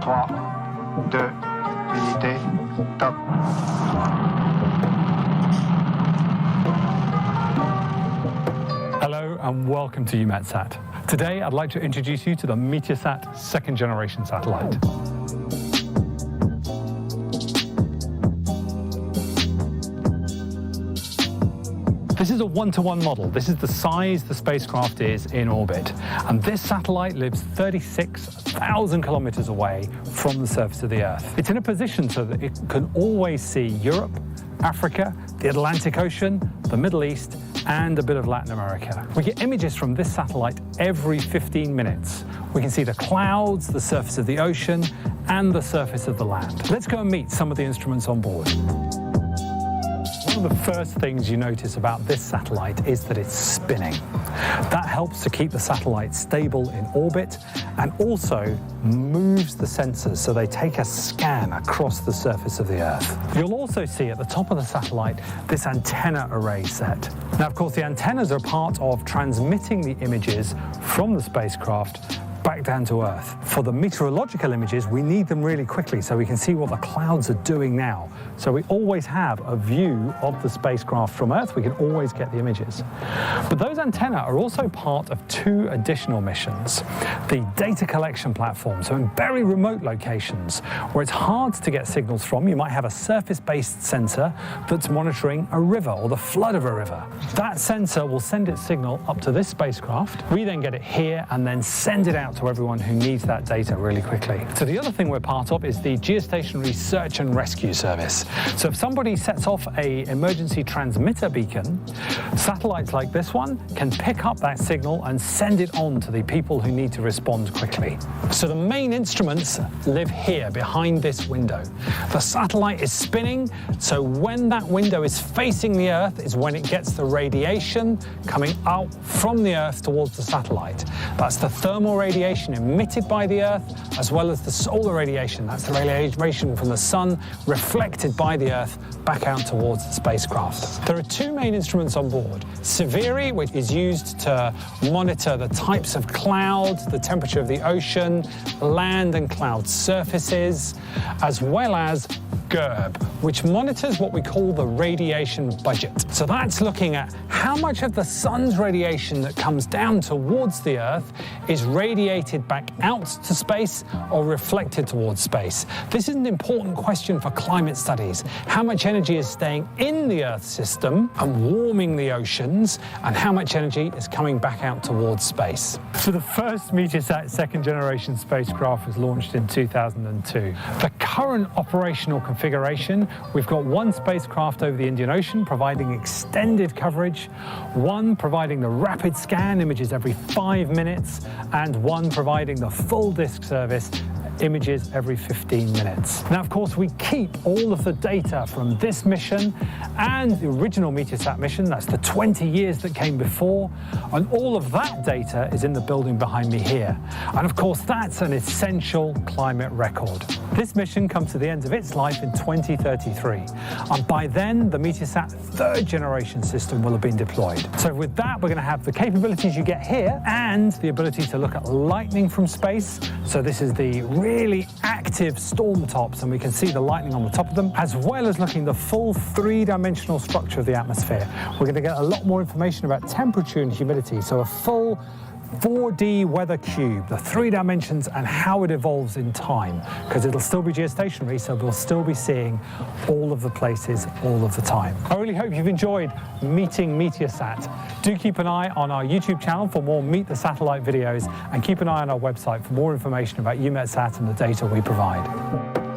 3, 2, unité, top. Hello and welcome to EUMETSAT. Today I'd like to introduce you to the Meteosat Secon Generation satellite. This is a one-to-one model. This is the size the spacecraft is in orbit. And this satellite lives 36,000 kilometers away from the surface of the Earth. It's in a position so that it can always see Europe, Africa, the Atlantic Ocean, the Middle East, and a bit of Latin America. We get images from this satellite every 15 minutes. We can see the clouds, the surface of the ocean, and the surface of the land. Let's go and meet some of the instruments on board. One of the first things you notice about this satellite is that it's spinning. That helps to keep the satellite stable in orbit and also moves the sensors so they take a scan across the surface of the Earth. You'll also see at the top of the satellite this antenna array set. Now, of course, the antennas are part of transmitting the images from the spacecraft back down to Earth. For the meteorological images, we need them really quickly so we can see what the clouds are doing now. So we always have a view of the spacecraft from Earth. We can always get the images. But those antennae are also part of two additional missions. The data collection platform, so in very remote locations where it's hard to get signals from, you might have a surface-based sensor that's monitoring a river or the flood of a river. That sensor will send its signal up to this spacecraft. We then get it here and then send it out to everyone who needs that data really quickly. So the other thing we're part of is the geostationary search and rescue service. So if somebody sets off an emergency transmitter beacon, satellites like this one can pick up that signal and send it on to the people who need to respond quickly. So the main instruments live here behind this window. The satellite is spinning, so when that window is facing the Earth is when it gets the radiation coming out from the Earth towards the satellite. That's the thermal radiation emitted by the Earth, as well as the solar radiation. That's the radiation from the sun reflected by the Earth back out towards the spacecraft. There are two main instruments on board. Severi, which is used to monitor the types of clouds, the temperature of the ocean, land and cloud surfaces, as well as GERB, which monitors what we call the radiation budget. So that's looking at how much of the sun's radiation that comes down towards the Earth is radiated back out to space or reflected towards space. This is an important question for climate studies. How much energy is staying in the Earth system and warming the oceans, and how much energy is coming back out towards space? So the first Meteosat second generation spacecraft was launched in 2002. The current operational configuration, we've got one spacecraft over the Indian Ocean providing extended coverage, one providing the rapid scan images every 5 minutes, and one providing the full disk service images every 15 minutes. Now, of course, we keep all of the data from this mission and the original Meteosat mission, that's the 20 years that came before, and all of that data is in the building behind me here. And of course, that's an essential climate record. This mission comes to the end of its life in 2033, and by then, the Meteosat third generation system will have been deployed. So with that, we're going to have the capabilities you get here and the ability to look at lightning from space. So this is the really active storm tops, and we can see the lightning on the top of them, as well as looking at the full three-dimensional structure of the atmosphere. We're going to get a lot more information about temperature and humidity, so a full 4D weather cube, the 3 dimensions and how it evolves in time, because it'll still be geostationary, so we'll still be seeing all of the places all of the time. I really hope you've enjoyed meeting Meteosat. Do keep an eye on our YouTube channel for more Meet the Satellite videos, and keep an eye on our website for more information about EUMETSAT and the data we provide.